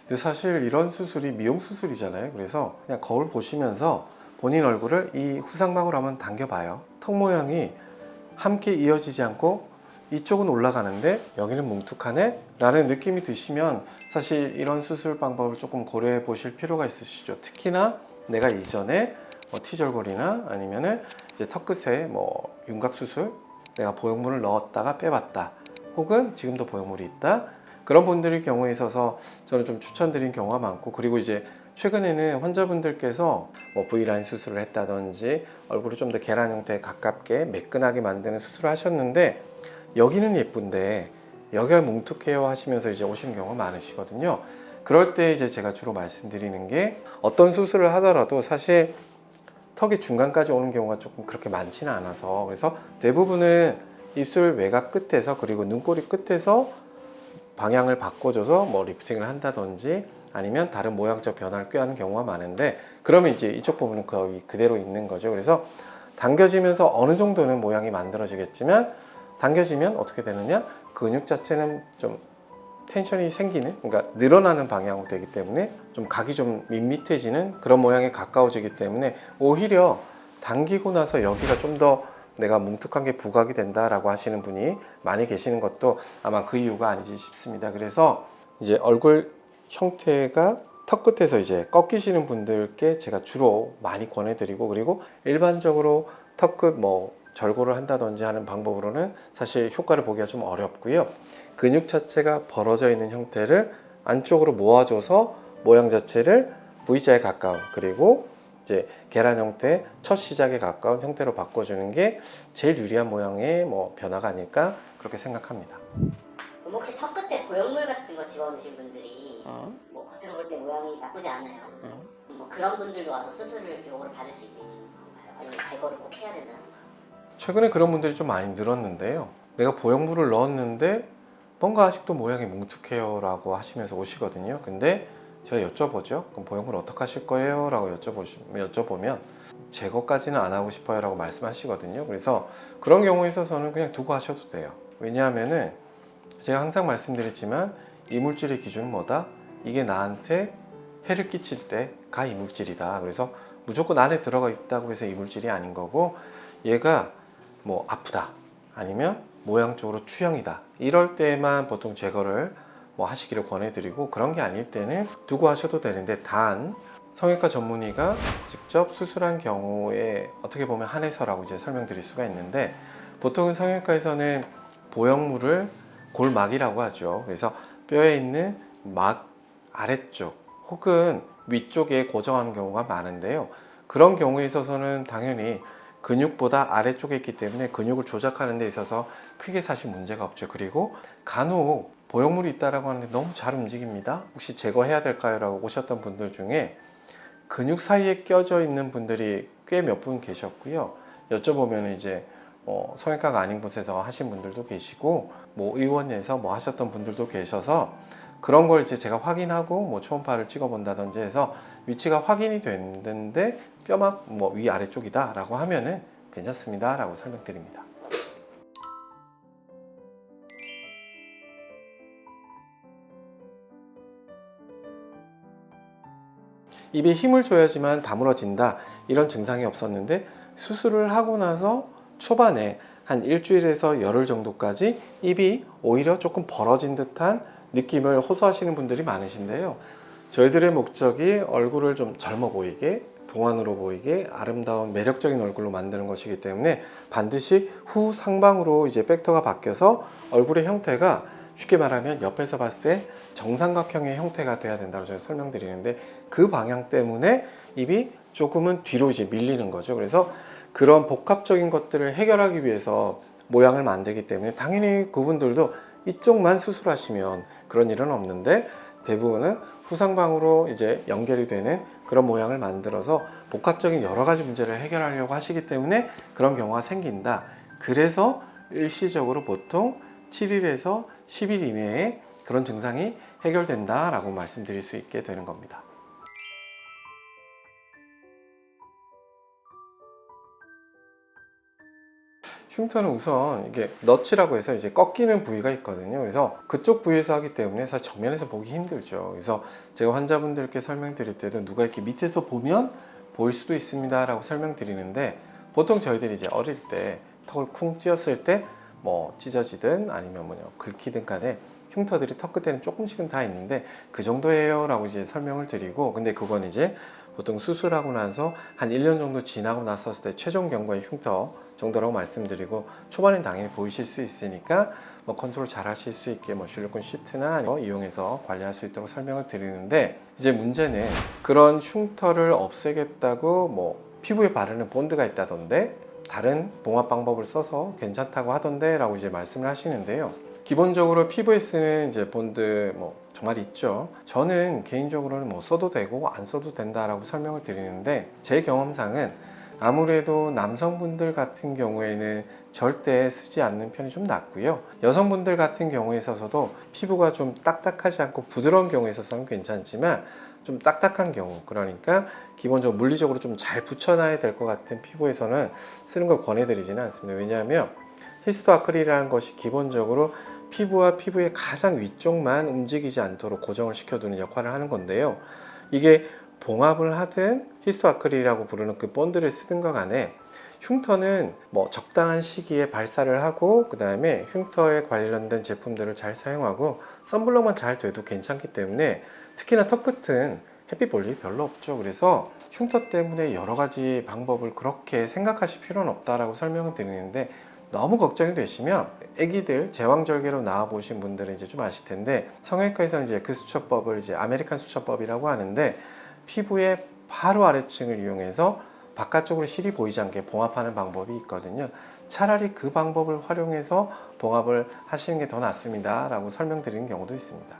근데 사실 이런 수술이 미용 수술이잖아요. 그래서 그냥 거울 보시면서 본인 얼굴을 이 후상방으로 한번 당겨봐요. 턱 모양이 함께 이어지지 않고 이쪽은 올라가는데 여기는 뭉툭하네? 라는 느낌이 드시면 사실 이런 수술 방법을 조금 고려해 보실 필요가 있으시죠. 특히나 내가 이전에 티절골이나 아니면은 이제 턱 끝에 윤곽 수술, 내가 보형물을 넣었다가 빼봤다, 혹은 지금도 보형물이 있다, 그런 분들의 경우에 있어서 저는 좀 추천드린 경우가 많고, 그리고 이제 최근에는 환자분들께서 V라인 수술을 했다든지 얼굴을 좀 더 계란 형태에 가깝게 매끈하게 만드는 수술을 하셨는데 여기는 예쁜데 여기가 뭉툭해요 하시면서 이제 오시는 경우가 많으시거든요. 그럴 때 이제 제가 주로 말씀드리는 게, 어떤 수술을 하더라도 사실 턱이 중간까지 오는 경우가 조금 그렇게 많지는 않아서, 그래서 대부분은 입술 외곽 끝에서 그리고 눈꼬리 끝에서 방향을 바꿔줘서 리프팅을 한다든지 아니면 다른 모양적 변화를 꾀하는 경우가 많은데, 그러면 이제 이쪽 부분은 거의 그대로 있는 거죠. 그래서 당겨지면서 어느 정도는 모양이 만들어지겠지만, 당겨지면 어떻게 되느냐, 근육 자체는 좀 텐션이 생기는, 그러니까 늘어나는 방향으로 되기 때문에 좀 각이 좀 밋밋해지는 그런 모양에 가까워지기 때문에 오히려 당기고 나서 여기가 좀 더 내가 뭉툭한 게 부각이 된다라고 하시는 분이 많이 계시는 것도 아마 그 이유가 아니지 싶습니다. 그래서 이제 얼굴 형태가 턱 끝에서 이제 꺾이시는 분들께 제가 주로 많이 권해드리고, 그리고 일반적으로 턱 끝 절골을 한다든지 하는 방법으로는 사실 효과를 보기가 좀 어렵고요. 근육 자체가 벌어져 있는 형태를 안쪽으로 모아줘서 모양 자체를 V자에 가까운, 그리고 이제 계란 형태 첫 시작에 가까운 형태로 바꿔주는 게 제일 유리한 모양의 변화가 아닐까 그렇게 생각합니다. 그럼 혹시 턱 끝에 보형물 같은 거 집어넣으신 분들이 겉으로 볼 때 모양이 나쁘지 않나요? 그런 분들도 와서 수술을 요거를 받을 수 있는 건가요? 아니면 제거를 꼭 해야 되나요? 최근에 그런 분들이 좀 많이 늘었는데요. 내가 보형물을 넣었는데 뭔가 아직도 모양이 뭉툭해요 라고 하시면서 오시거든요. 근데 제가 여쭤보죠. 그럼 보형물 어떻게 하실 거예요? 라고 여쭤보면 제거까지는 안 하고 싶어요 라고 말씀하시거든요. 그래서 그런 경우에 있어서는 그냥 두고 하셔도 돼요. 왜냐하면은 제가 항상 말씀드렸지만 이물질의 기준은 뭐다? 이게 나한테 해를 끼칠 때가 이물질이다. 그래서 무조건 안에 들어가 있다고 해서 이물질이 아닌 거고, 얘가 아프다, 아니면 모양적으로 추형이다, 이럴 때만 보통 제거를 하시기를 권해드리고, 그런 게 아닐 때는 두고 하셔도 되는데, 단 성형외과 전문의가 직접 수술한 경우에 어떻게 보면 한해서라고 이제 설명드릴 수가 있는데, 보통은 성형외과에서는 보형물을 골막이라고 하죠. 그래서 뼈에 있는 막 아래쪽 혹은 위쪽에 고정하는 경우가 많은데요. 그런 경우에 있어서는 당연히 근육보다 아래쪽에 있기 때문에 근육을 조작하는 데 있어서 크게 사실 문제가 없죠. 그리고 간혹 보형물이 있다라고 하는데 너무 잘 움직입니다, 혹시 제거해야 될까요? 라고 오셨던 분들 중에 근육 사이에 껴져 있는 분들이 꽤 몇 분 계셨고요. 여쭤보면 이제 성형외과가 아닌 곳에서 하신 분들도 계시고, 의원에서 하셨던 분들도 계셔서, 그런 걸 이제 제가 확인하고 초음파를 찍어 본다든지 해서 위치가 확인이 됐는데 뼈막 위 아래쪽이다 라고 하면은 괜찮습니다 라고 설명드립니다. 입에 힘을 줘야지만 다물어진다, 이런 증상이 없었는데 수술을 하고 나서 초반에 한 일주일에서 열흘 정도까지 입이 오히려 조금 벌어진 듯한 느낌을 호소하시는 분들이 많으신데요. 저희들의 목적이 얼굴을 좀 젊어 보이게, 동안으로 보이게, 아름다운 매력적인 얼굴로 만드는 것이기 때문에 반드시 후상방으로 이제 팩터가 바뀌어서 얼굴의 형태가 쉽게 말하면 옆에서 봤을 때 정삼각형의 형태가 돼야 된다고 저는 설명드리는데, 그 방향 때문에 입이 조금은 뒤로 이제 밀리는 거죠. 그래서 그런 복합적인 것들을 해결하기 위해서 모양을 만들기 때문에 당연히 그분들도 이쪽만 수술하시면 그런 일은 없는데, 대부분은 후상방으로 이제 연결이 되는 그런 모양을 만들어서 복합적인 여러 가지 문제를 해결하려고 하시기 때문에 그런 경우가 생긴다. 그래서 일시적으로 보통 7일에서 10일 이내에 그런 증상이 해결된다 라고 말씀드릴 수 있게 되는 겁니다. 흉터는 우선 이게 너치라고 해서 이제 꺾이는 부위가 있거든요. 그래서 그쪽 부위에서 하기 때문에 사실 정면에서 보기 힘들죠. 그래서 제가 환자분들께 설명드릴 때도 누가 이렇게 밑에서 보면 보일 수도 있습니다 라고 설명드리는데, 보통 저희들이 이제 어릴 때 턱을 쿵 찧었을 때 뭐 찢어지든 아니면 뭐냐 긁히든 간에 흉터들이 턱 끝에는 조금씩은 다 있는데 그 정도예요 라고 이제 설명을 드리고, 근데 그건 이제 보통 수술하고 나서 한 1년 정도 지나고 났었을 때 최종 경과의 흉터 정도라고 말씀드리고, 초반엔 당연히 보이실 수 있으니까 뭐 컨트롤 잘 하실 수 있게 뭐 실리콘 시트나 이용해서 관리할 수 있도록 설명을 드리는데, 이제 문제는 그런 흉터를 없애겠다고 뭐 피부에 바르는 본드가 있다던데 다른 봉합 방법을 써서 괜찮다고 하던데 라고 이제 말씀을 하시는데요. 기본적으로 피부에 쓰는 이제 본드 뭐 정말 있죠. 저는 개인적으로는 뭐 써도 되고 안 써도 된다라고 설명을 드리는데, 제 경험상은 아무래도 남성분들 같은 경우에는 절대 쓰지 않는 편이 좀 낫고요. 여성분들 같은 경우에 있어서도 피부가 좀 딱딱하지 않고 부드러운 경우에 있어서는 괜찮지만, 좀 딱딱한 경우, 그러니까 기본적으로 물리적으로 좀 잘 붙여놔야 될 것 같은 피부에서는 쓰는 걸 권해드리지는 않습니다. 왜냐하면 히스토 아크릴이라는 것이 기본적으로 피부와 피부의 가장 위쪽만 움직이지 않도록 고정을 시켜두는 역할을 하는 건데요. 이게 봉합을 하든 히스토 아크릴이라고 부르는 그 본드를 쓰든가 간에 흉터는 뭐 적당한 시기에 발사를 하고, 그 다음에 흉터에 관련된 제품들을 잘 사용하고 선블록만 잘 돼도 괜찮기 때문에, 특히나 턱 끝은 햇빛 볼 일이 별로 없죠. 그래서 흉터 때문에 여러 가지 방법을 그렇게 생각하실 필요는 없다라고 설명을 드리는데, 너무 걱정이 되시면 아기들 제왕절개로 나와 보신 분들은 이제 좀 아실 텐데, 성형외과에서는 이제 그 수처법을 이제 아메리칸 수처법이라고 하는데, 피부의 바로 아래층을 이용해서 바깥쪽으로 실이 보이지 않게 봉합하는 방법이 있거든요. 차라리 그 방법을 활용해서 봉합을 하시는 게 더 낫습니다 라고 설명드리는 경우도 있습니다.